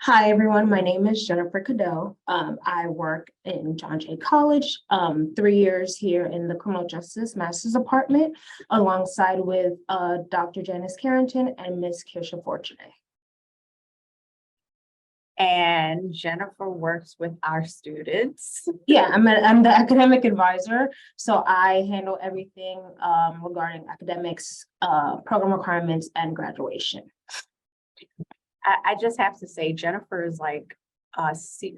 Hi, everyone. My name is Jennifer Cadell. I work in John Jay College, 3 years here in the Criminal Justice Master's Department, alongside with Dr. Janice Carrington and Ms. Kirsha Fortuné. And Jennifer works with our students. Yeah, I'm the academic advisor, so I handle everything regarding academics, program requirements, and graduation. I just have to say, Jennifer is like a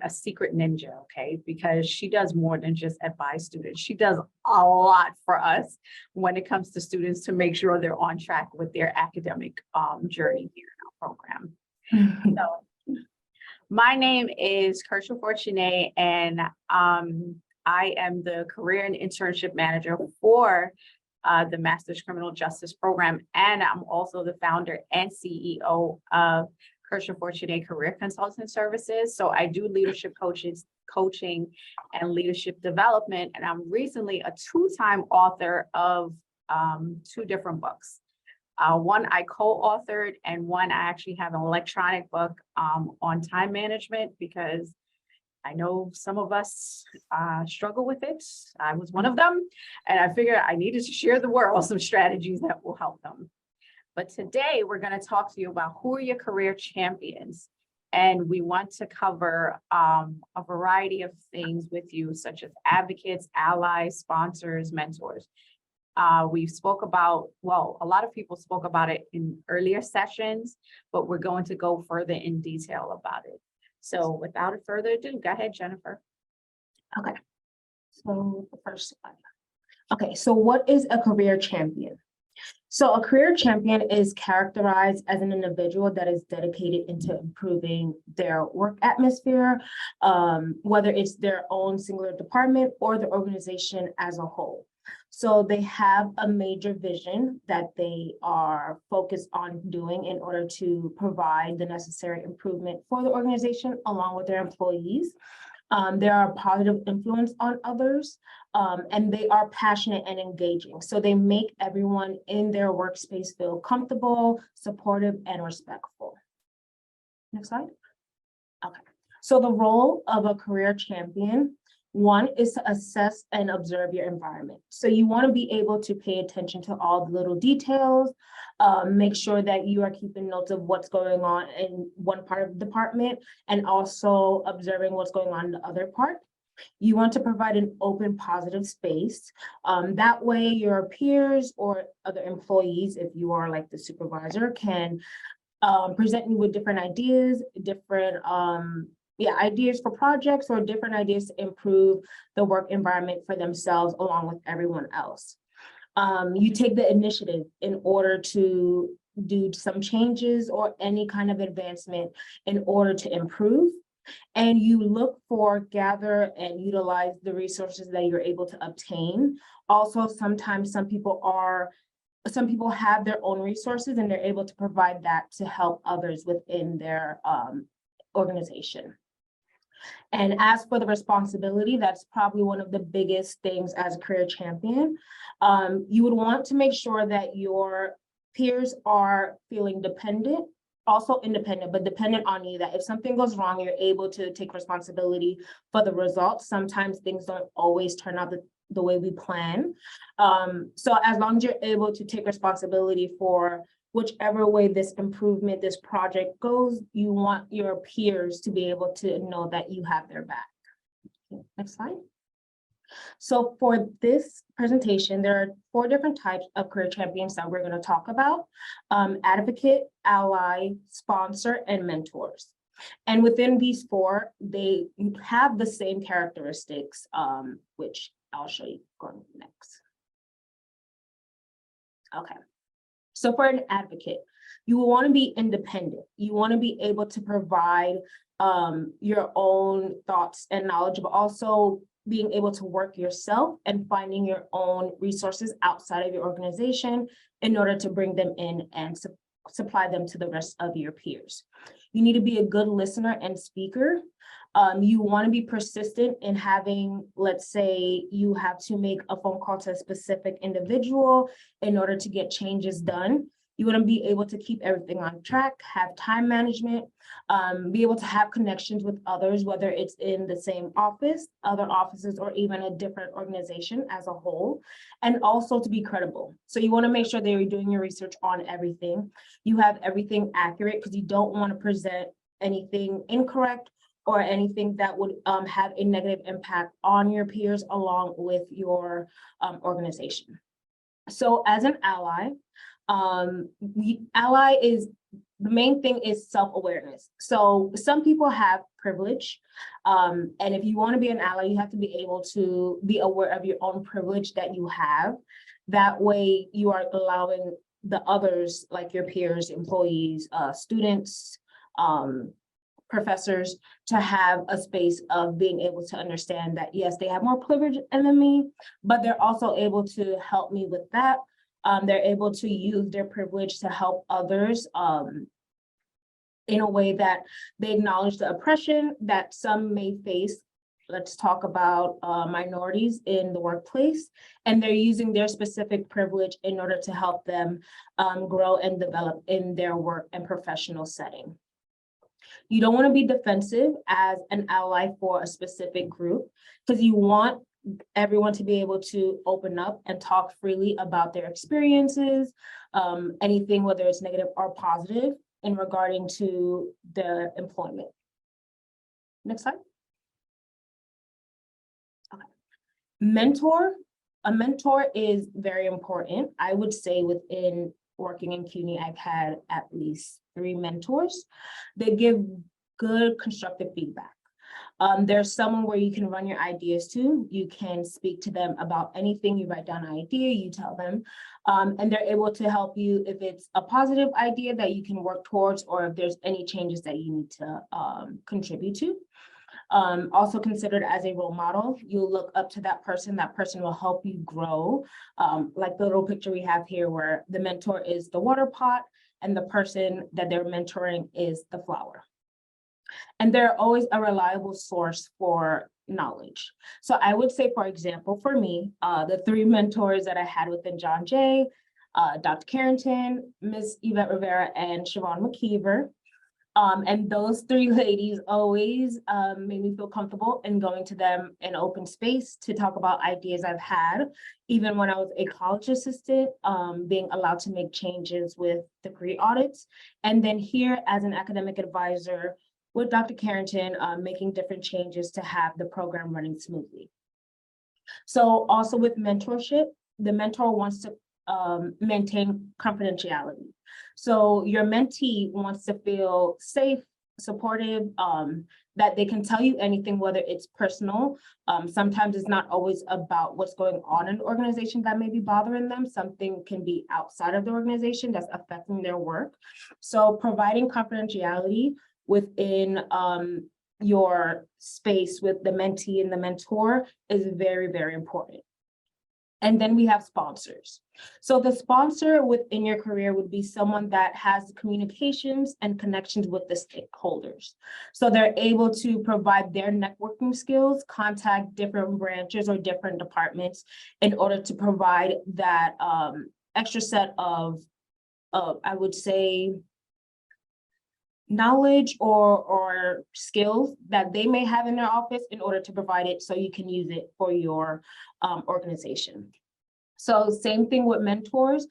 secret ninja, okay? Because she does more than just advise students. She does a lot for us when it comes to students to make sure they're on track with their academic journey here in our program. So my name is Kirsha Fortuné, and I am the career and internship manager for the Master's Criminal Justice Program, and I'm also the founder and CEO of Kirsha Fortuné Career Consultant Services. So I do leadership coaching and leadership development, and I'm recently a two-time author of two different books. One I co-authored, and one I actually have an electronic book on time management, because I know some of us struggle with it. I was one of them, and I figured I needed to share the world some strategies that will help them. But today we're going to talk to you about who are your career champions. And we want to cover a variety of things with you, such as advocates, allies, sponsors, mentors. We spoke about, well, a lot of people spoke about it in earlier sessions, but we're going to go further in detail about it. So without further ado, go ahead, Jennifer. Okay, so the first slide. Okay, so what is a career champion? So a career champion is characterized as an individual that is dedicated into improving their work atmosphere, whether it's their own singular department or the organization as a whole. So they have a major vision that they are focused on doing in order to provide the necessary improvement for the organization along with their employees. They are a positive influence on others, and they are passionate and engaging. So they make everyone in their workspace feel comfortable, supportive, and respectful. Next slide. Okay. So the role of a career champion, one, is to assess and observe your environment. So you want to be able to pay attention to all the little details, make sure that you are keeping notes of what's going on in one part of the department and also observing what's going on in the other part. You want to provide an open, positive space. That way your peers or other employees, if you are like the supervisor, can present you with different ideas, different ideas for projects or different ideas to improve the work environment for themselves along with everyone else. You take the initiative in order to do some changes or any kind of advancement in order to improve. And you look for, gather, and utilize the resources that you're able to obtain. Also, sometimes some people have their own resources and they're able to provide that to help others within their organization. And as for the responsibility, that's probably one of the biggest things as a career champion. You would want to make sure that your peers are feeling dependent, also independent, but dependent on you, that if something goes wrong, you're able to take responsibility for the results. Sometimes things don't always turn out the way we plan. So as long as you're able to take responsibility for whichever way this improvement, this project goes, you want your peers to be able to know that you have their back. Okay, next slide. So for this presentation, there are 4 different types of career champions that we're going to talk about: advocate, ally, sponsor, and mentors. And within these 4, they have the same characteristics, which I'll show you going next. Okay. So for an advocate, you will want to be independent. You want to be able to provide your own thoughts and knowledge, but also being able to work yourself and finding your own resources outside of your organization in order to bring them in and supply them to the rest of your peers. You need to be a good listener and speaker. You want to be persistent in having, let's say you have to make a phone call to a specific individual in order to get changes done. You want to be able to keep everything on track, have time management, be able to have connections with others, whether it's in the same office, other offices, or even a different organization as a whole, and also to be credible. So you want to make sure that you're doing your research on everything. You have everything accurate because you don't want to present anything incorrect or anything that would have a negative impact on your peers along with your organization. So as an ally, the main thing is self-awareness. So some people have privilege, and if you want to be an ally, you have to be able to be aware of your own privilege that you have. That way you are allowing the others, like your peers, employees, students, professors, to have a space of being able to understand that, yes, they have more privilege than me, but they're also able to help me with that. They're able to use their privilege to help others in a way that they acknowledge the oppression that some may face. Let's talk about minorities in the workplace, and they're using their specific privilege in order to help them grow and develop in their work and professional setting. You don't want to be defensive as an ally for a specific group, because you want everyone to be able to open up and talk freely about their experiences, anything, whether it's negative or positive, in regarding to their employment. Next slide. Okay. A mentor is very important. I would say within working in CUNY, I've had at least 3 mentors. They give good constructive feedback. There's someone where you can run your ideas to. You can speak to them about anything. You write down an idea, you tell them, and they're able to help you if it's a positive idea that you can work towards, or if there's any changes that you need to contribute to. Also considered as a role model. You'll look up to that person will help you grow. Like the little picture we have here where the mentor is the water pot and the person that they're mentoring is the flower. And they're always a reliable source for knowledge. So I would say, for example, for me, the 3 mentors that I had within John Jay, Dr. Carrington, Ms. Yvette Rivera, and Siobhan McKeever. And those 3 ladies always made me feel comfortable in going to them in open space to talk about ideas I've had, even when I was a college assistant, being allowed to make changes with degree audits. And then here as an academic advisor with Dr. Carrington, making different changes to have the program running smoothly. So also with mentorship, the mentor wants to maintain confidentiality. So your mentee wants to feel safe, supportive, that they can tell you anything, whether it's personal. Sometimes it's not always about what's going on in the organization that may be bothering them. Something can be outside of the organization that's affecting their work. So providing confidentiality within your space with the mentee and the mentor is very, very important. And then we have sponsors. So the sponsor within your career would be someone that has communications and connections with the stakeholders. So they're able to provide their networking skills, contact different branches or different departments in order to provide that extra set of, I would say, knowledge or skills that they may have in their office in order to provide it so you can use it for your organization. So same thing with mentors,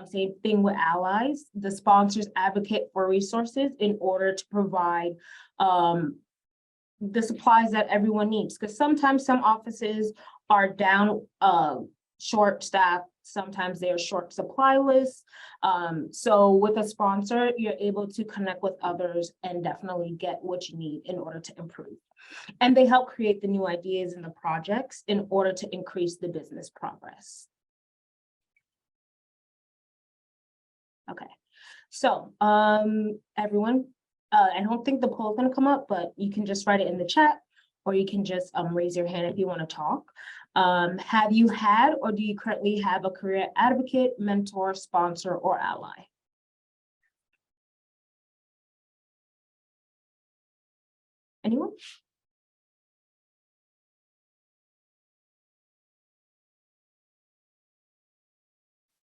same thing with allies. The sponsors advocate for resources in order to provide the supplies that everyone needs, because sometimes some offices are down short staffed, sometimes they're short supply lists. So with a sponsor, you're able to connect with others and definitely get what you need in order to improve. And they help create the new ideas and the projects in order to increase the business progress. Okay, so everyone, I don't think the poll is going to come up, but you can just write it in the chat, or you can just raise your hand if you want to talk. Have you had, or do you currently have a career advocate, mentor, sponsor, or ally? Anyone?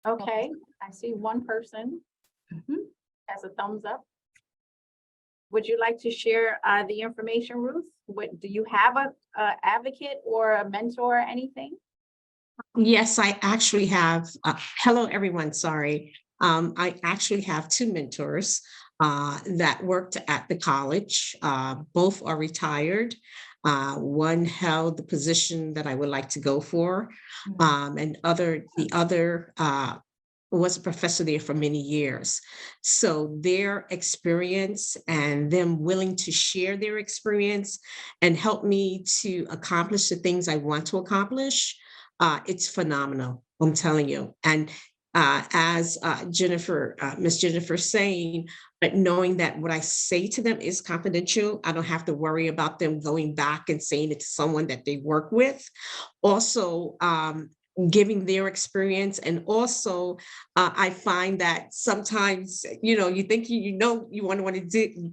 Okay, I see one person. As a thumbs up. Would you like to share the information, Ruth? Do you have a advocate or a mentor or anything? Yes, I actually have. Hello, everyone. Sorry. I actually have two mentors that worked at the college. Both are retired. One held the position that I would like to go for, and the other was a professor there for many years. So their experience and them willing to share their experience and help me to accomplish the things I want to accomplish, it's phenomenal. I'm telling you. And as Miss Jennifer saying, but knowing that what I say to them is confidential, I don't have to worry about them going back and saying it to someone that they work with. Also, giving their experience. And also, I find that sometimes, you think you want to do,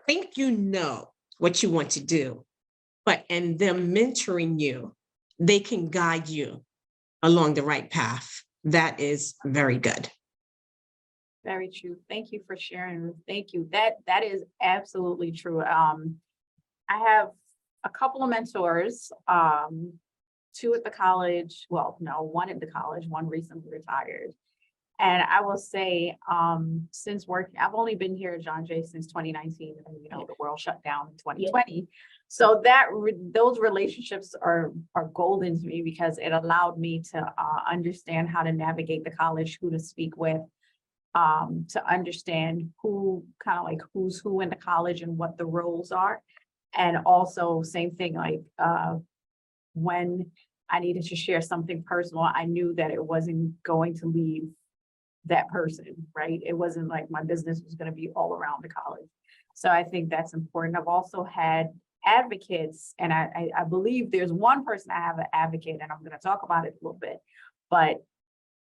think you know what you want to do, but in them mentoring you, they can guide you along the right path. That is very good. Very true. Thank you for sharing, Ruth. Thank you. That is absolutely true. I have a couple of mentors, two at the college. Well, no, one at the college, one recently retired. And I will say, since working, I've only been here at John Jay since 2019, and the world shut down in 2020. So those relationships are golden to me because it allowed me to understand how to navigate the college, who to speak with, to understand who's who in the college and what the roles are. And also same thing, when I needed to share something personal, I knew that it wasn't going to leave that person, right? It wasn't like my business was going to be all around the college. So I think that's important. I've also had advocates, and I believe there's one person I have an advocate, and I'm going to talk about it a little bit, but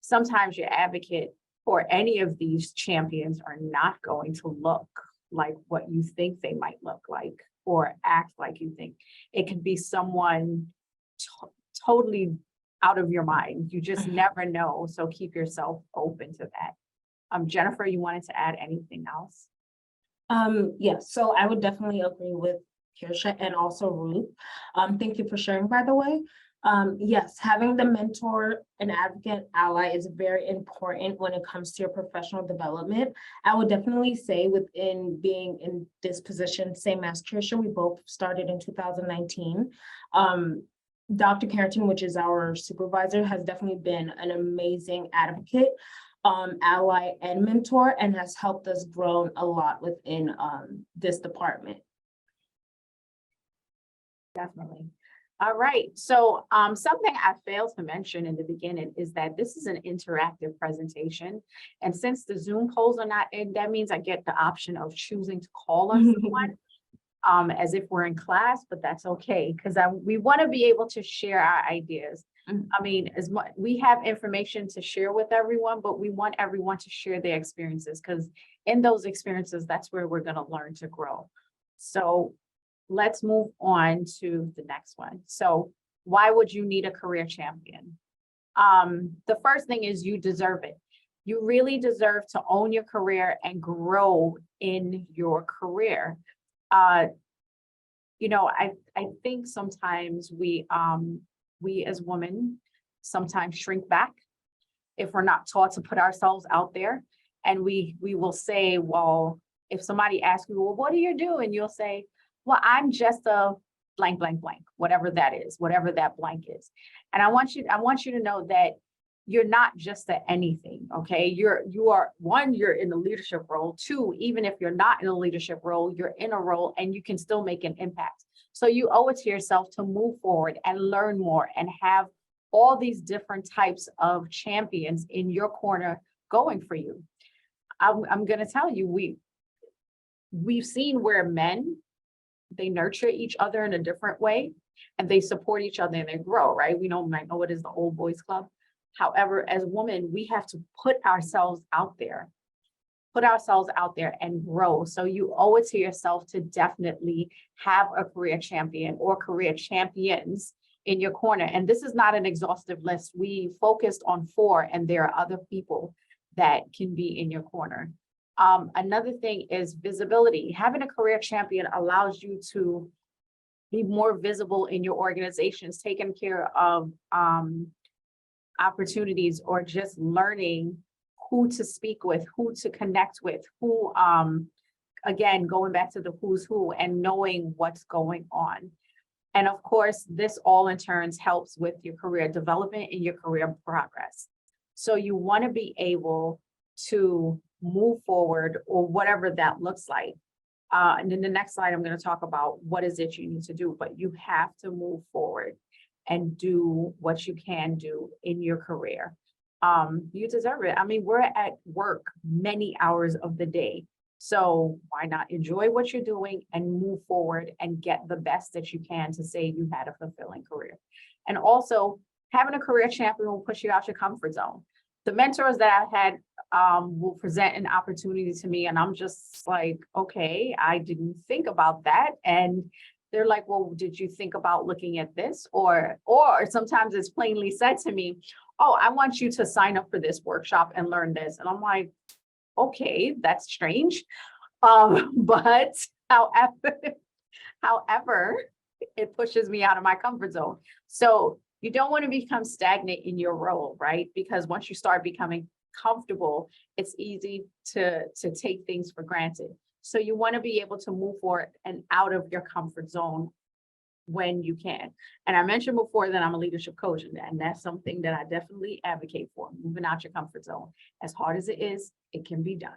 sometimes your advocate or any of these champions are not going to look like what you think they might look like or act like you think. It could be someone totally out of your mind. You just never know. So keep yourself open to that. Jennifer, you wanted to add anything else? Yes, so I would definitely agree with Kirsha and also Ruth. Thank you for sharing, by the way. Yes, having the mentor and advocate ally is very important when it comes to your professional development. I would definitely say within being in this position, same as Kirsha, we both started in 2019. Dr. Carrington, which is our supervisor, has definitely been an amazing advocate, ally, and mentor, and has helped us grow a lot within this department. Definitely. All right. So something I failed to mention in the beginning is that this is an interactive presentation. And since the Zoom polls are not in, that means I get the option of choosing to call on someone as if we're in class, but that's okay, because we want to be able to share our ideas. I mean, we have information to share with everyone, but we want everyone to share their experiences, because in those experiences, that's where we're going to learn to grow. So let's move on to the next one. So why would you need a career champion? The first thing is you deserve it. You really deserve to own your career and grow in your career. I think sometimes we as women sometimes shrink back if we're not taught to put ourselves out there. And we will say, well, if somebody asks you, well, what do you do? And you'll say, well, I'm just a blank, blank, blank, whatever that is, whatever that blank is. And I want you to know that you're not just a anything, okay? You are one, you're in the leadership role. Two, even if you're not in a leadership role, you're in a role and you can still make an impact. So you owe it to yourself to move forward and learn more and have all these different types of champions in your corner going for you. I'm going to tell you, we've seen where men, they nurture each other in a different way and they support each other and they grow, right? We might know it is the old boys club. However, as women, we have to put ourselves out there and grow. So you owe it to yourself to definitely have a career champion or career champions in your corner. And this is not an exhaustive list. We focused on 4 and there are other people that can be in your corner. Another thing is visibility. Having a career champion allows you to be more visible in your organizations, taking care of opportunities, or just learning who to speak with, who to connect with, who, again, going back to the who's who and knowing what's going on. And of course, this all in turns helps with your career development and your career progress. So you want to be able to move forward, or whatever that looks like. And then the next slide, I'm going to talk about what is it you need to do, but you have to move forward and do what you can do in your career. You deserve it. I mean, we're at work many hours of the day. So why not enjoy what you're doing and move forward and get the best that you can to say you had a fulfilling career. And also, having a career champion will push you out your comfort zone. The mentors that I've had will present an opportunity to me, and I'm just like, okay, I didn't think about that. And they're like, well, did you think about looking at this? Or sometimes it's plainly said to me, oh, I want you to sign up for this workshop and learn this. And I'm like, okay, that's strange. But however, it pushes me out of my comfort zone. So you don't want to become stagnant in your role, right? Because once you start becoming comfortable, it's easy to take things for granted. So you want to be able to move forward and out of your comfort zone when you can. And I mentioned before that I'm a leadership coach, and that's something that I definitely advocate for, moving out your comfort zone. As hard as it is, it can be done.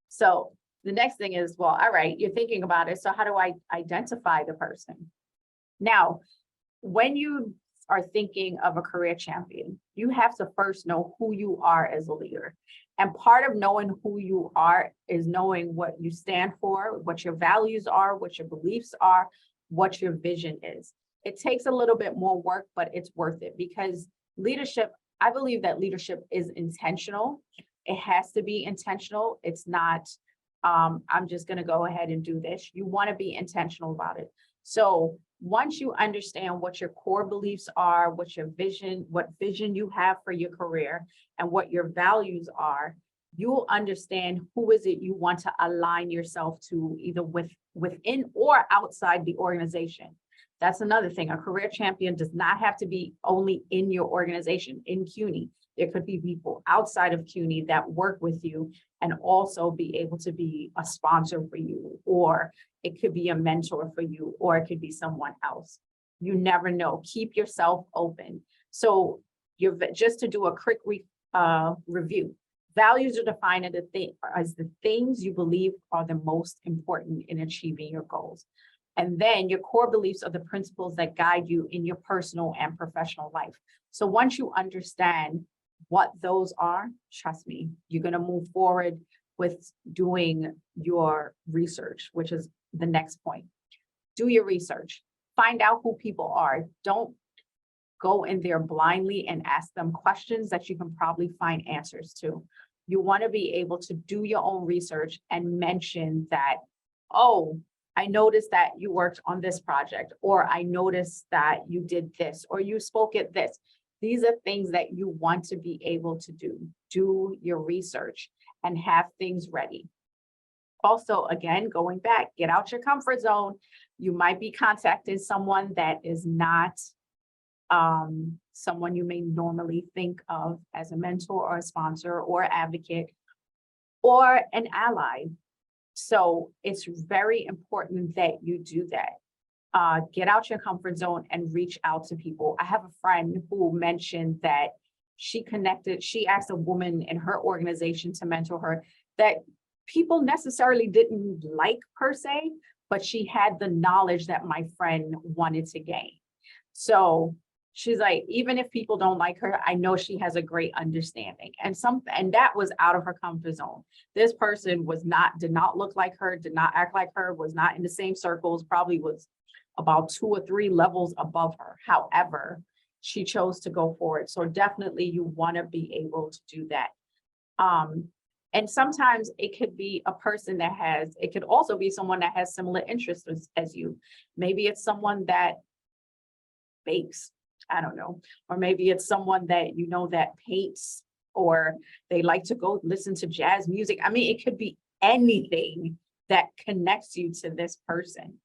So the next thing is, well, all right, you're thinking about it. So how do I identify the person? Now, when you are thinking of a career champion, you have to first know who you are as a leader. And part of knowing who you are is knowing what you stand for, what your values are, what your beliefs are, what your vision is. It takes a little bit more work, but it's worth it, because leadership, I believe that leadership is intentional. It has to be intentional. It's not, I'm just going to go ahead and do this. You want to be intentional about it. So once you understand what your core beliefs are, what your vision, what vision you have for your career, and what your values are, you'll understand who is it you want to align yourself to, either within or outside the organization. That's another thing. A career champion does not have to be only in your organization. In CUNY, there could be people outside of CUNY that work with you and also be able to be a sponsor for you, or it could be a mentor for you, or it could be someone else. You never know. Keep yourself open. So you're just to do a quick review. Values are defined as the things you believe are the most important in achieving your goals. And then your core beliefs are the principles that guide you in your personal and professional life. So once you understand what those are, trust me, you're going to move forward with doing your research, which is the next point. Do your research. Find out who people are. Don't go in there blindly and ask them questions that you can probably find answers to. You want to be able to do your own research and mention that, oh, I noticed that you worked on this project, or I noticed that you did this, or you spoke at this. These are things that you want to be able to do. Do your research and have things ready. Also, again, going back, get out your comfort zone. You might be contacting someone that is not someone you may normally think of as a mentor or a sponsor or advocate or an ally. So it's very important that you do that. Get out your comfort zone and reach out to people. I have a friend who mentioned that she asked a woman in her organization to mentor her that people necessarily didn't like per se, but she had the knowledge that my friend wanted to gain. So she's like, even if people don't like her, I know she has a great understanding. And that was out of her comfort zone. This person did not look like her, did not act like her, was not in the same circles, probably was about 2 or 3 levels above her. However, she chose to go forward. So definitely you want to be able to do that. And sometimes it could be a person it could also be someone that has similar interests as you. Maybe it's someone that bakes, I don't know, or maybe it's someone that that paints or they like to go listen to jazz music. I mean, it could be anything that connects you to this person,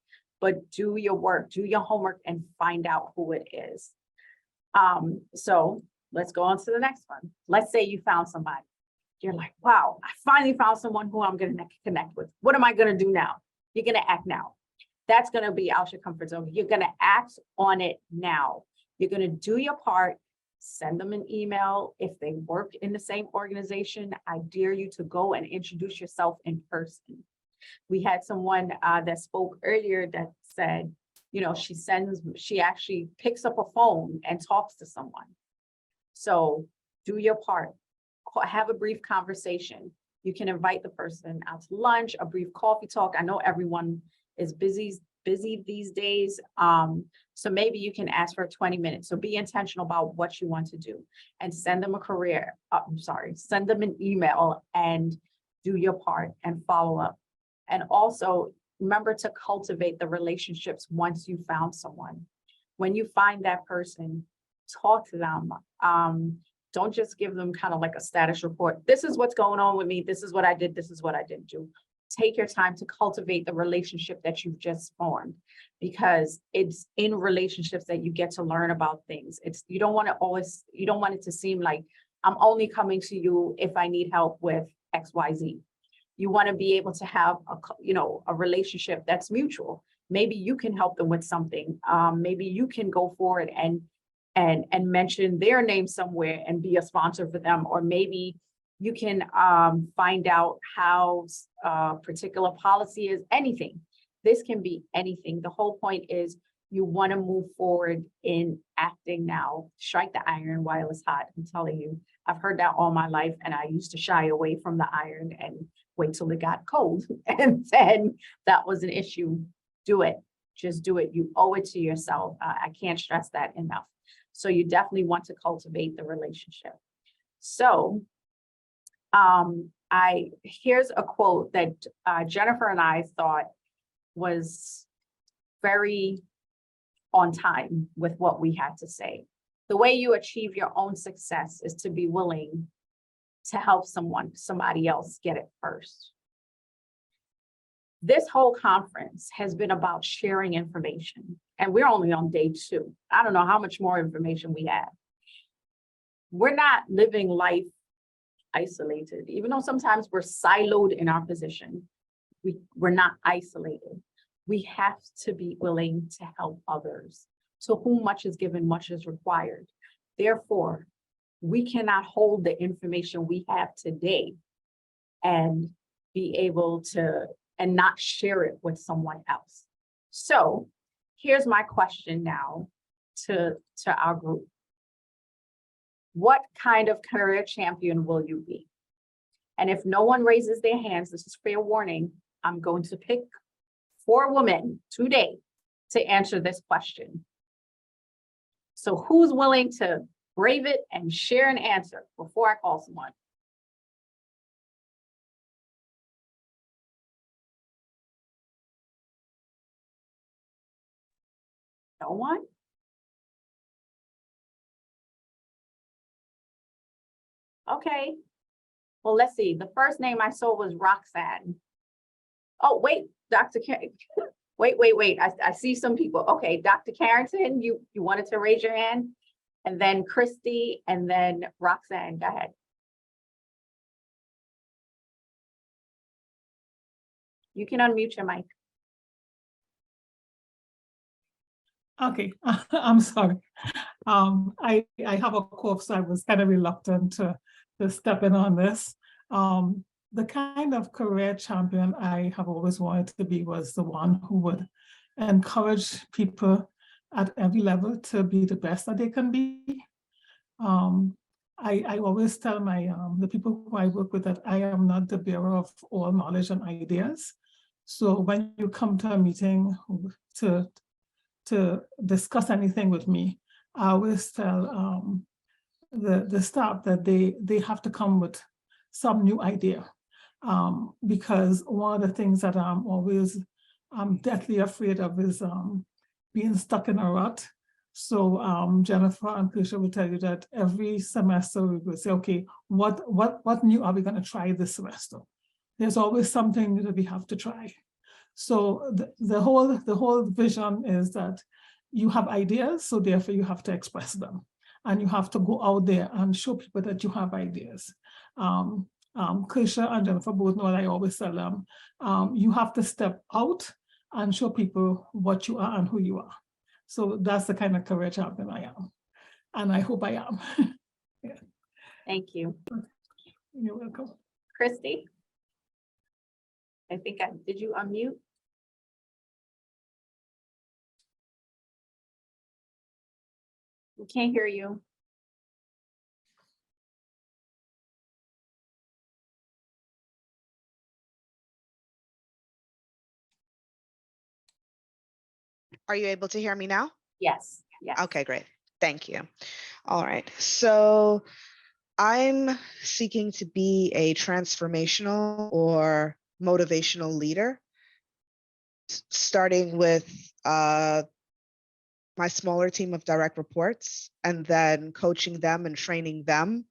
but do your work, do your homework, and find out who it is. So let's go on to the next one. Let's say you found somebody. You're like, wow, I finally found someone who I'm going to connect with. What am I going to do now? You're going to act now. That's going to be out your comfort zone. You're going to act on it now. You're going to do your part. Send them an email. If they work in the same organization, I dare you to go and introduce yourself in person. We had someone that spoke earlier that said, you know, she actually picks up a phone and talks to someone. So do your part. Have a brief conversation. You can invite the person out to lunch, a brief coffee talk. I know everyone is busy these days. So maybe you can ask for 20 minutes. So be intentional about what you want to do and send them send them an email and do your part and follow up. And also remember to cultivate the relationships once you found someone. When you find that person, talk to them. Don't just give them kind of like a status report. This is what's going on with me. This is what I did. This is what I didn't do. Take your time to cultivate the relationship that you've just formed, because it's in relationships that you get to learn about things. You don't want it to seem like I'm only coming to you if I need help with XYZ. You want to be able to have a relationship that's mutual. Maybe you can help them with something. Maybe you can go forward and mention their name somewhere and be a sponsor for them. Or maybe you can find out how a particular policy is. Anything. This can be anything. The whole point is you want to move forward in acting now. Strike the iron while it's hot. I'm telling you, I've heard that all my life, and I used to shy away from the iron and wait till it got cold. And then that was an issue. Do it. Just do it. You owe it to yourself. I can't stress that enough. So you definitely want to cultivate the relationship. So here's a quote that Jennifer and I thought was very on time with what we had to say. The way you achieve your own success is to be willing to help somebody else get it first. This whole conference has been about sharing information, and we're only on day 2. I don't know how much more information we have. We're not living life isolated, even though sometimes we're siloed in our position. We're not isolated. We have to be willing to help others. To whom much is given, much is required. Therefore, we cannot hold the information we have today and be able to and not share it with someone else. So here's my question now to our group. What kind of career champion will you be? And if no one raises their hands, this is fair warning, I'm going to pick 4 women today to answer this question. So who's willing to brave it and share an answer before I call someone? No one? Okay. Well, let's see. The first name I saw was Roxanne. Oh, wait, Dr. Wait. I see some people. Okay, Dr. Carrington, you wanted to raise your hand? And then Christy, and then Roxanne, go ahead. You can unmute your mic. Okay, I'm sorry. I have a cough, so I was kind of reluctant to step in on this. The kind of career champion I have always wanted to be was the one who would encourage people at every level to be the best that they can be. I always tell the people who I work with that I am not the bearer of all knowledge and ideas. So when you come to a meeting to discuss anything with me, I always tell the staff that they have to come with some new idea. Because one of the things that I'm deathly afraid of is being stuck in a rut. So Jennifer and Keisha will tell you that every semester we will say, okay, what new are we going to try this semester? There's always something that we have to try. So the whole vision is that you have ideas, so therefore you have to express them. And you have to go out there and show people that you have ideas. Keisha and Jennifer both know, and I always tell them, you have to step out and show people what you are and who you are. So that's the kind of career champion I am. And I hope I am. Yeah. Thank you. You're welcome. Christy? I think did you unmute? We can't hear you. Are you able to hear me now? Yes, yes. Okay, great. Thank you. All right. So I'm seeking to be a transformational or motivational leader, starting with my smaller team of direct reports and then coaching them and training them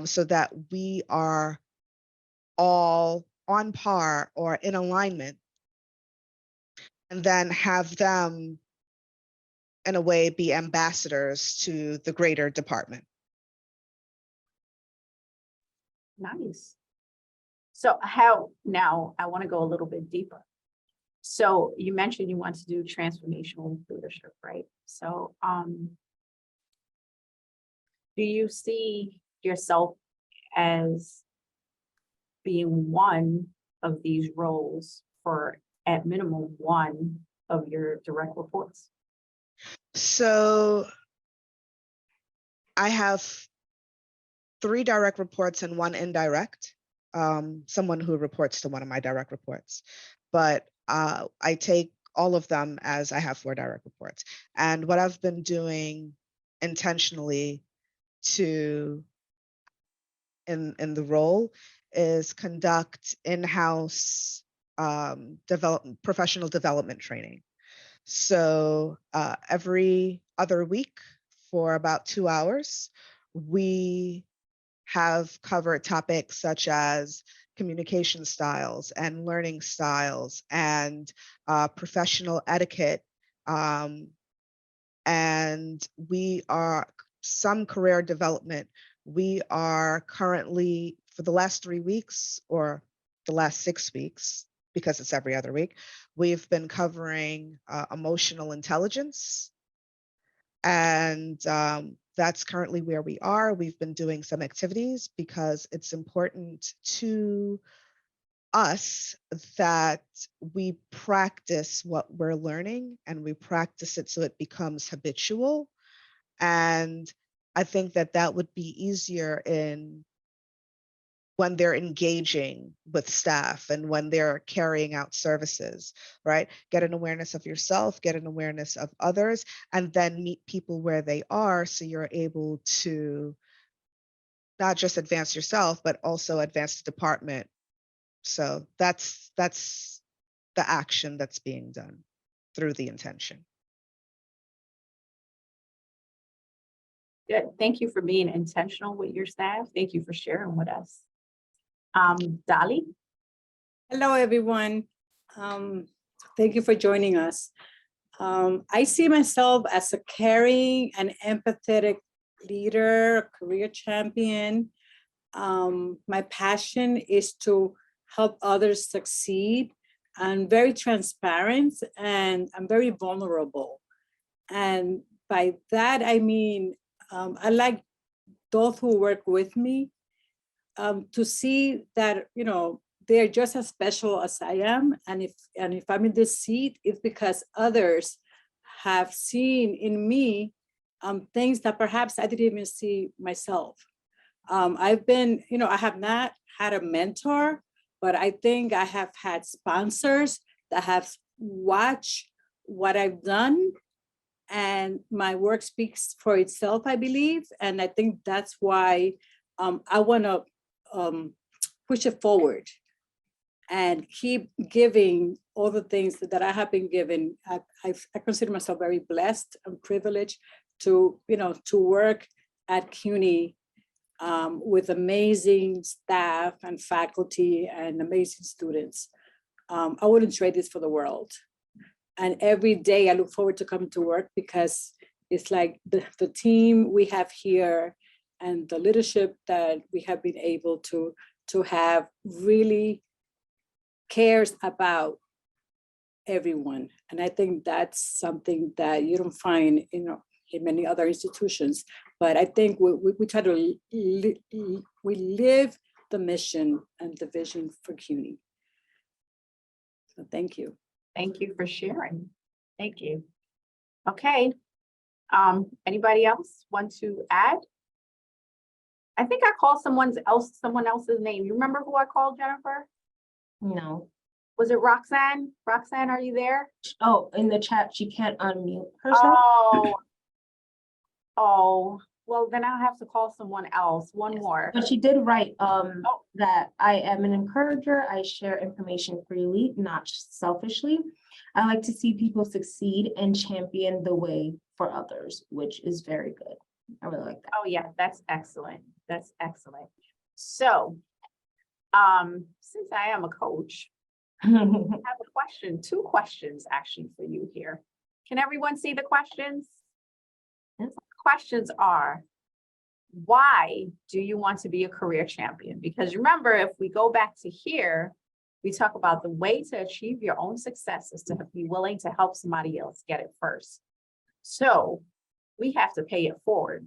so that we are all on par or in alignment, and then have them in a way be ambassadors to the greater department. Nice. So how, now I want to go a little bit deeper. So you mentioned you want to do transformational leadership, right? So do you see yourself as being one of these roles for at minimum one of your direct reports? So I have 3 direct reports and 1 indirect, someone who reports to one of my direct reports. But I take all of them as I have 4 direct reports. And what I've been doing intentionally in the role is conduct in-house professional development training. So every other week for about 2 hours, we have covered topics such as communication styles and learning styles and professional etiquette. And we are some career development. We are currently, for the last 3 weeks or the last 6 weeks, because it's every other week, we've been covering emotional intelligence. And that's currently where we are. We've been doing some activities because it's important to us that we practice what we're learning, and we practice it so it becomes habitual. And I think that would be easier when they're engaging with staff and when they're carrying out services, right? Get an awareness of yourself, get an awareness of others, and then meet people where they are so you're able to not just advance yourself, but also advance the department. So that's the action that's being done through the intention. Good. Thank you for being intentional with your staff. Thank you for sharing with us. Dolly? Hello, everyone. Thank you for joining us. I see myself as a caring and empathetic leader, a career champion. My passion is to help others succeed. I'm very transparent and I'm very vulnerable. And by that, I mean, I like those who work with me to see that, you know, they're just as special as I am. And if I'm in this seat, it's because others have seen in me things that perhaps I didn't even see myself. I've been, you know, I have not had a mentor, but I think I have had sponsors that have watched what I've done, and my work speaks for itself, I believe. And I think that's why I want to push it forward and keep giving all the things that I have been given. I consider myself very blessed and privileged to, to work at CUNY with amazing staff and faculty and amazing students. I wouldn't trade this for the world. And every day I look forward to coming to work because it's like the team we have here and the leadership that we have been able to have really cares about everyone. And I think that's something that you don't find in many other institutions. But I think we try to we live the mission and the vision for CUNY. So thank you. Thank you for sharing. Thank you. Okay. Anybody else want to add? I think I called someone else's name. You remember who I called, Jennifer? No. Was it Roxanne? Roxanne, are you there? Oh, in the chat, she can't unmute herself. Oh, well, then I'll have to call someone else. One more. But she did write that I am an encourager. I share information freely, not selfishly. I like to see people succeed and champion the way for others, which is very good. I really like that. Oh, yeah, that's excellent. That's excellent. So, since I am a coach, I have a question, 2 questions actually for you here. Can everyone see the questions? Yes. Questions are, why do you want to be a career champion? Because remember, if we go back to here, we talk about the way to achieve your own success is to be willing to help somebody else get it first. So we have to pay it forward.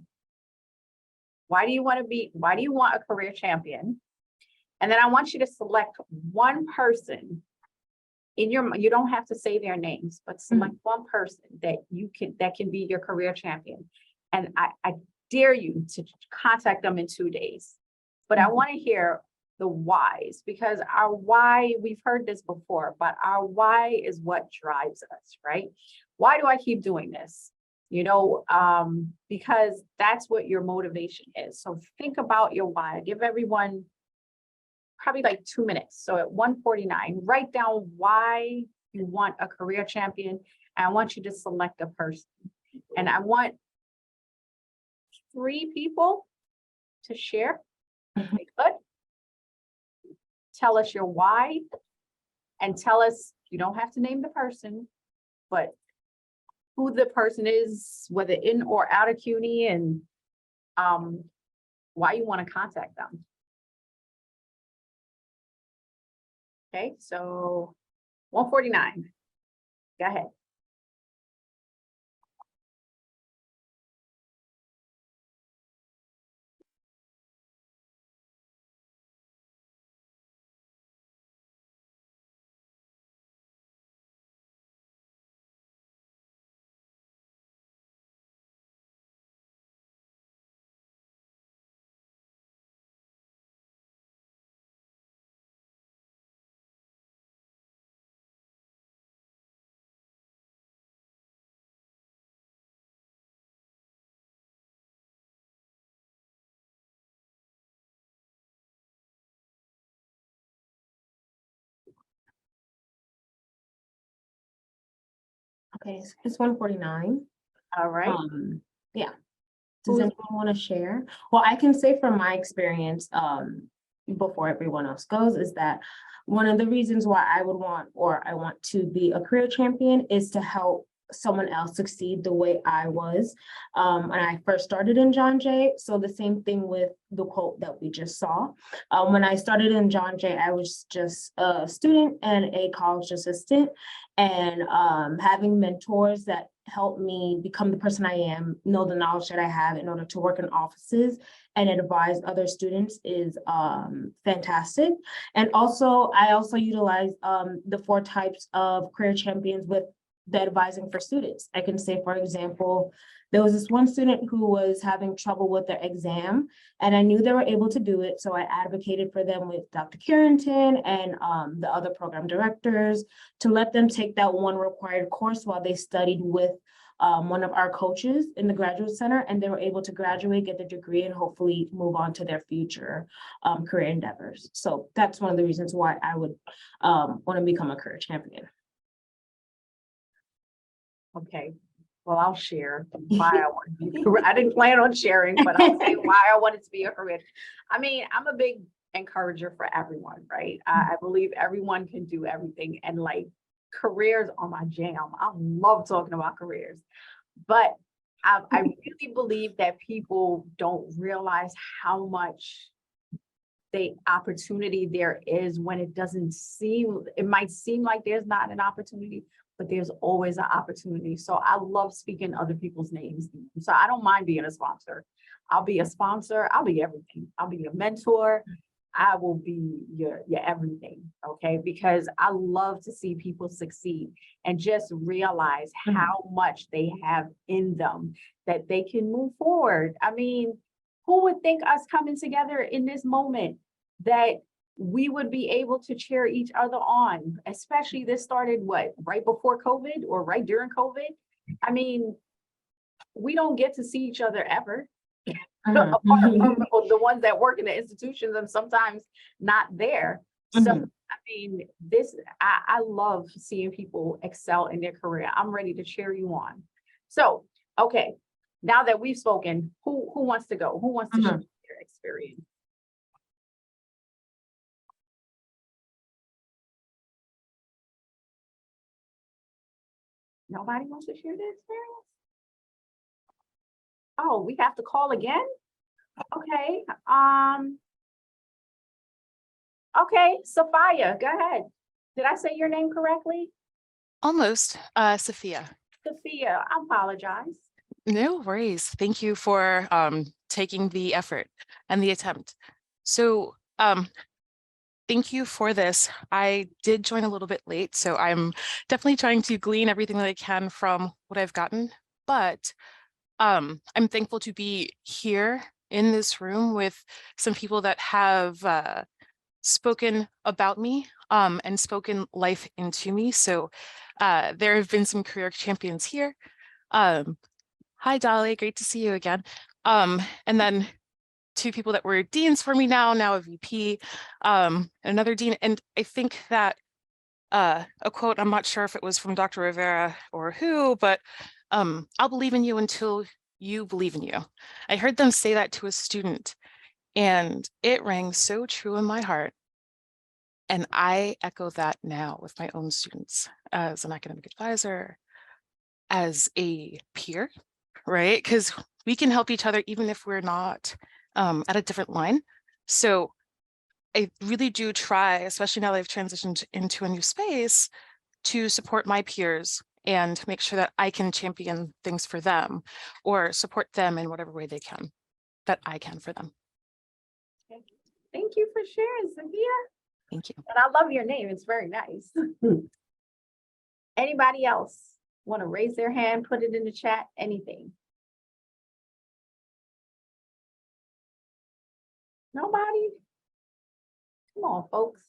Why do you want a career champion? And then I want you to select one person you don't have to say their names, but select one person that can be your career champion. And I dare you to contact them in 2 days. But I want to hear the whys, because our why, we've heard this before, but our why is what drives us, right? Why do I keep doing this? Because that's what your motivation is. So think about your why. Give everyone probably like 2 minutes. So at 1:49, write down why you want a career champion. And I want you to select a person. And I want 3 people to share. Okay, good. Tell us your why and tell us, you don't have to name the person, but who the person is, whether in or out of CUNY, and why you want to contact them. Okay, so 1:49. Go ahead. Okay, so it's 1:49. All right. Yeah. Does anyone want to share? Well, I can say from my experience, before everyone else goes, is that one of the reasons why I want to be a career champion is to help someone else succeed the way I was. And I first started in John Jay. So the same thing with the quote that we just saw. When I started in John Jay, I was just a student and a college assistant, and having mentors that helped me become the person I am, know the knowledge that I have in order to work in offices and advise other students is fantastic. And also, I also utilize the 4 types of career champions with the advising for students. I can say, for example, there was this one student who was having trouble with their exam, and I knew they were able to do it. So I advocated for them with Dr. Carrington and the other program directors to let them take that one required course while they studied with one of our coaches in the graduate center, and they were able to graduate, get their degree, and hopefully move on to their future career endeavors. So that's one of the reasons why I would want to become a career champion. Okay, well, I'll share why I want to be, I didn't plan on sharing, but I'll say why I wanted to be a career. I mean, I'm a big encourager for everyone, right? I believe everyone can do everything, and like careers are my jam. I love talking about careers, but I really believe that people don't realize how much the opportunity there is when it doesn't seem, it might seem like there's not an opportunity, but there's always an opportunity. So I love speaking other people's names. So I don't mind being a sponsor. I'll be a sponsor. I'll be everything. I'll be your mentor. I will be your everything. Okay. Because I love to see people succeed and just realize how much they have in them that they can move forward. I mean, who would think us coming together in this moment that we would be able to cheer each other on, especially this started what, right before COVID or right during COVID? I mean, we don't get to see each other ever. Apart from the ones that work in the institutions and sometimes not there. So, I mean, I love seeing people excel in their career. I'm ready to cheer you on. So, okay, now that we've spoken, who wants to go? Who wants to share their experience? Nobody wants to share their experience? Oh, we have to call again? Okay. Okay, Sophia, go ahead. Did I say your name correctly? Almost, Sophia. Sophia, I apologize. No worries. Thank you for taking the effort and the attempt. So thank you for this. I did join a little bit late, so I'm definitely trying to glean everything that I can from what I've gotten, but I'm thankful to be here in this room with some people that have spoken about me and spoken life into me. So there have been some career champions here. Hi, Dolly, great to see you again. And then two people that were deans for me now a VP, another dean. And I think that a quote, I'm not sure if it was from Dr. Rivera or who, but I'll believe in you until you believe in you. I heard them say that to a student and it rang so true in my heart. And I echo that now with my own students as an academic advisor, as a peer, right? Because we can help each other even if we're not at a different line. So I really do try, especially now that I've transitioned into a new space, to support my peers and make sure that I can champion things for them or support them in whatever way they can, that I can for them. Thank you for sharing, Sophia. Thank you. And I love your name. It's very nice. Anybody else want to raise their hand, put it in the chat, anything? Nobody? Come on, folks.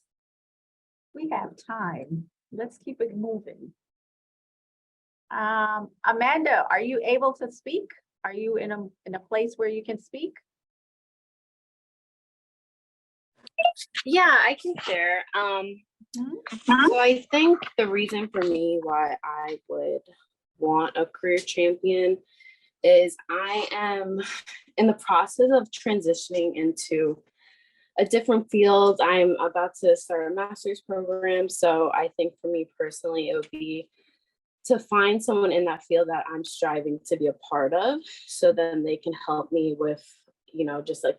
We have time. Let's keep it moving. Amanda, are you able to speak? Are you in a place where you can speak? Yeah, I can share. So I think the reason for me why I would want a career champion is I am in the process of transitioning into a different field. I'm about to start a master's program. So I think for me personally, it would be to find someone in that field that I'm striving to be a part of. So then they can help me with, you know, just like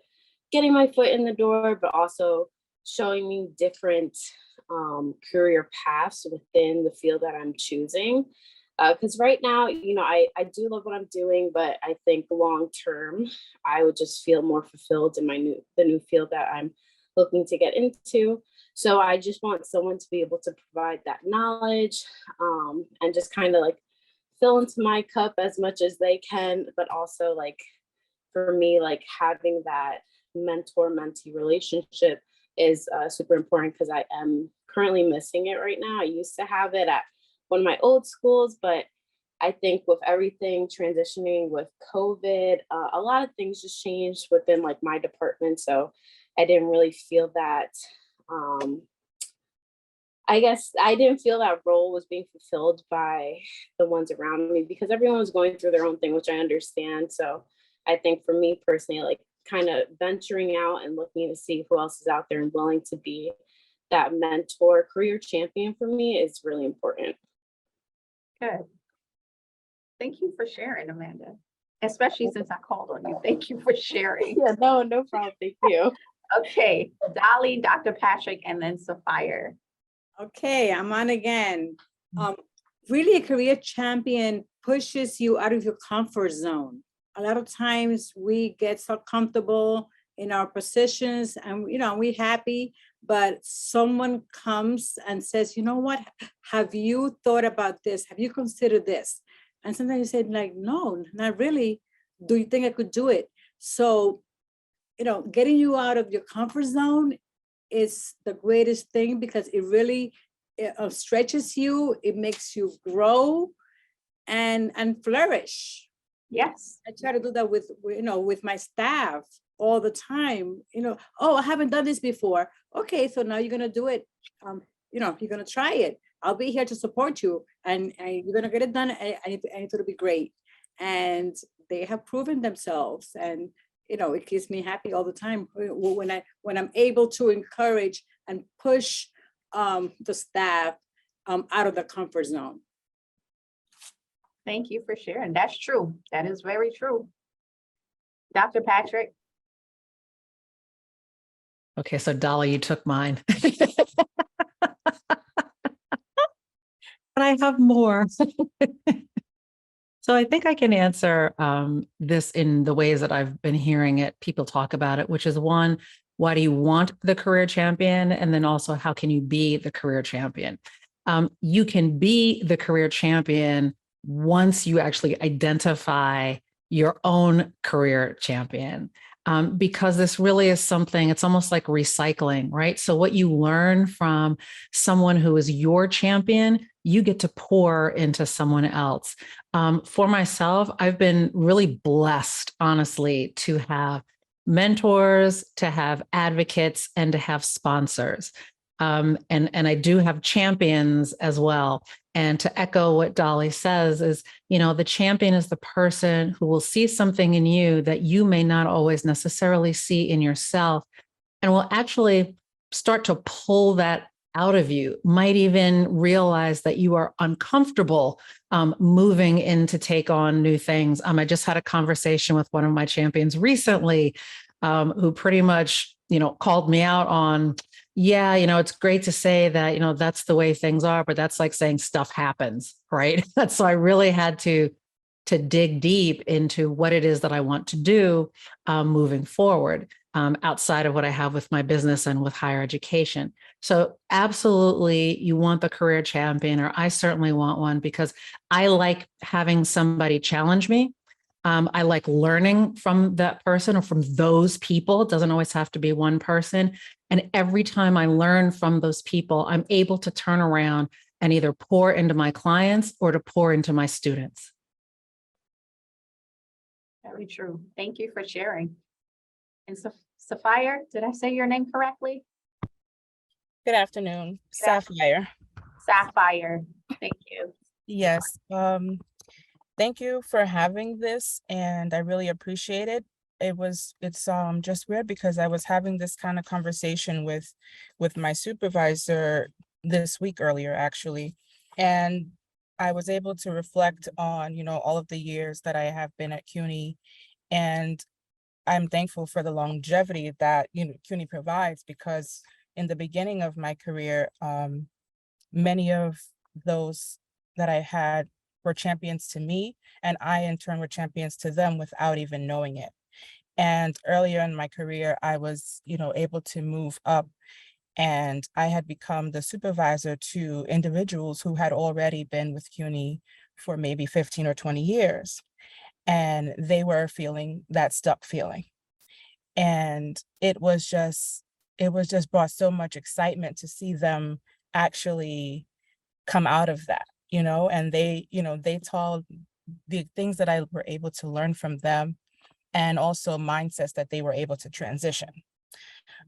getting my foot in the door, but also showing me different career paths within the field that I'm choosing. Because right now, you know, I do love what I'm doing, but I think long term, I would just feel more fulfilled in the new field that I'm looking to get into. So I just want someone to be able to provide that knowledge and just kind of like fill into my cup as much as they can, but also like for me, like having that mentor-mentee relationship is super important because I am currently missing it right now. I used to have it at one of my old schools, but I think with everything transitioning with COVID, a lot of things just changed within like my department. So I didn't really feel that, I guess I didn't feel that role was being fulfilled by the ones around me because everyone was going through their own thing, which I understand. So I think for me personally, like kind of venturing out and looking to see who else is out there and willing to be that mentor, career champion for me is really important. Good. Thank you for sharing, Amanda. Especially since I called on you. Thank you for sharing. Yeah, no problem. Thank you. Okay, Dolly, Dr. Patrick, and then Sapphire. Okay, I'm on again. Really, a career champion pushes you out of your comfort zone. A lot of times we get so comfortable in our positions and, we're happy, but someone comes and says, you know what, have you thought about this? Have you considered this? And sometimes you say like, no, not really. Do you think I could do it? So, getting you out of your comfort zone is the greatest thing because it really stretches you, it makes you grow and flourish. Yes. I try to do that with my staff all the time. Oh, I haven't done this before. Okay, so now you're gonna do it. You're gonna try it. I'll be here to support you, and you're gonna get it done. And it'll be great. And they have proven themselves, and it keeps me happy all the time when I'm able to encourage and push the staff out of the comfort zone. Thank you for sharing. That's true. That is very true. Dr. Patrick. Okay, so Dolly, you took mine. But I have more. So I think I can answer this in the ways that I've been hearing it, people talk about it, which is one, why do you want the career champion? And then also, how can you be the career champion? You can be the career champion once you actually identify your own career champion. Because this really is something, it's almost like recycling, right? So what you learn from someone who is your champion, you get to pour into someone else. For myself, I've been really blessed, honestly, to have mentors, to have advocates, and to have sponsors. And I do have champions as well. And to echo what Dolly says is, the champion is the person who will see something in you that you may not always necessarily see in yourself, and will actually start to pull that out of you, might even realize that you are uncomfortable moving in to take on new things. I just had a conversation with one of my champions recently who pretty much, called me out on, yeah, it's great to say that, that's the way things are, but that's like saying stuff happens, right? So I really had to dig deep into what it is that I want to do moving forward outside of what I have with my business and with higher education. So absolutely, you want the career champion, or I certainly want one, because I like having somebody challenge me. I like learning from that person or from those people. It doesn't always have to be one person. And every time I learn from those people, I'm able to turn around and either pour into my clients or to pour into my students. Very true. Thank you for sharing. And Sapphire, did I say your name correctly? Good afternoon, Sapphire. Sapphire, thank you. Yes, thank you for having this, and I really appreciate it. It's just weird because I was having this kind of conversation with my supervisor this week earlier, actually, and I was able to reflect on, all of the years that I have been at CUNY, and I'm thankful for the longevity that, CUNY provides, because in the beginning of my career, many of those that I had were champions to me, and I in turn were champions to them without even knowing it. And earlier in my career, I was, able to move up, and I had become the supervisor to individuals who had already been with CUNY for maybe 15 or 20 years. And they were feeling that stuck feeling. And it was just brought so much excitement to see them actually come out of that, and they told the things that I were able to learn from them, and also mindsets that they were able to transition.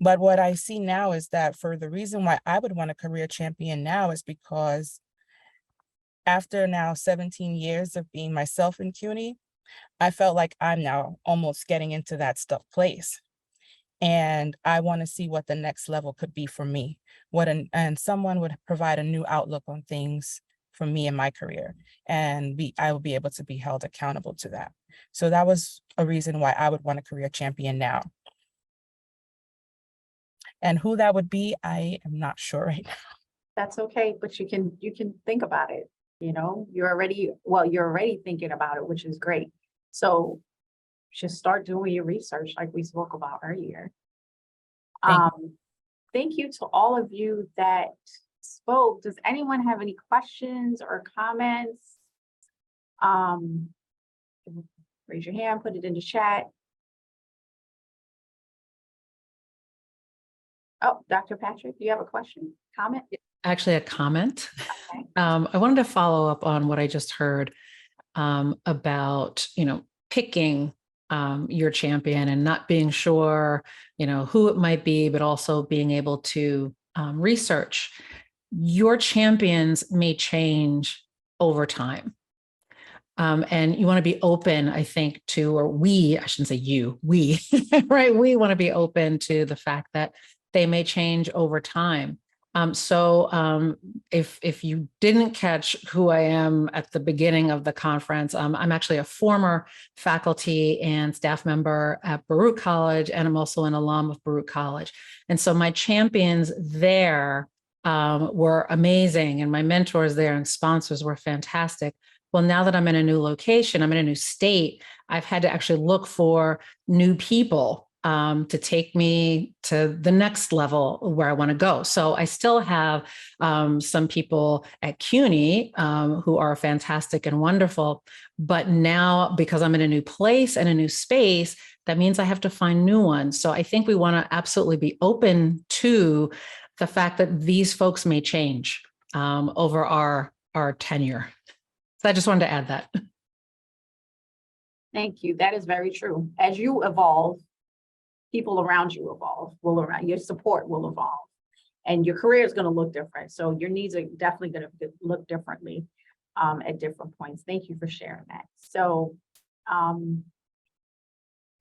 But what I see now is that for the reason why I would want a career champion now is because after now 17 years of being myself in CUNY, I felt like I'm now almost getting into that stuff place. And I want to see what the next level could be for me. And someone would provide a new outlook on things for me in my career. And I will be able to be held accountable to that. So that was a reason why I would want a career champion now. And who that would be, I am not sure right now. That's okay, but you can think about it. You know, you're already thinking about it, which is great. So just start doing your research like we spoke about earlier. Thank you to all of you that spoke. Does anyone have any questions or comments? Raise your hand, put it in the chat. Oh, Dr. Patrick, do you have a question, comment? Actually, a comment. Okay. I wanted to follow up on what I just heard about, picking your champion and not being sure, who it might be, but also being able to research. Your champions may change over time. And you want to be open, I think, I shouldn't say you, we, right? We want to be open to the fact that they may change over time. So if you didn't catch who I am at the beginning of the conference, I'm actually a former faculty and staff member at Baruch College, and I'm also an alum of Baruch College. And so my champions there were amazing, and my mentors there and sponsors were fantastic. Well, now that I'm in a new location, I'm in a new state, I've had to actually look for new people to take me to the next level where I want to go. So I still have some people at CUNY who are fantastic and wonderful, but now because I'm in a new place and a new space, that means I have to find new ones. So I think we want to absolutely be open to the fact that these folks may change over our tenure. So I just wanted to add that. Thank you. That is very true. As you evolve, people around you evolve, your support will evolve, and your career is going to look different. So your needs are definitely going to look differently at different points. Thank you for sharing that. So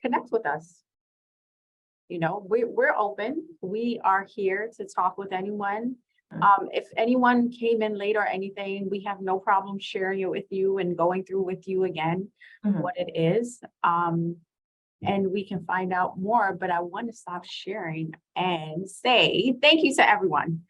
connect with us. We're open. We are here to talk with anyone. If anyone came in late or anything, we have no problem sharing it with you and going through with you again what it is. And we can find out more, but I want to stop sharing and say thank you to everyone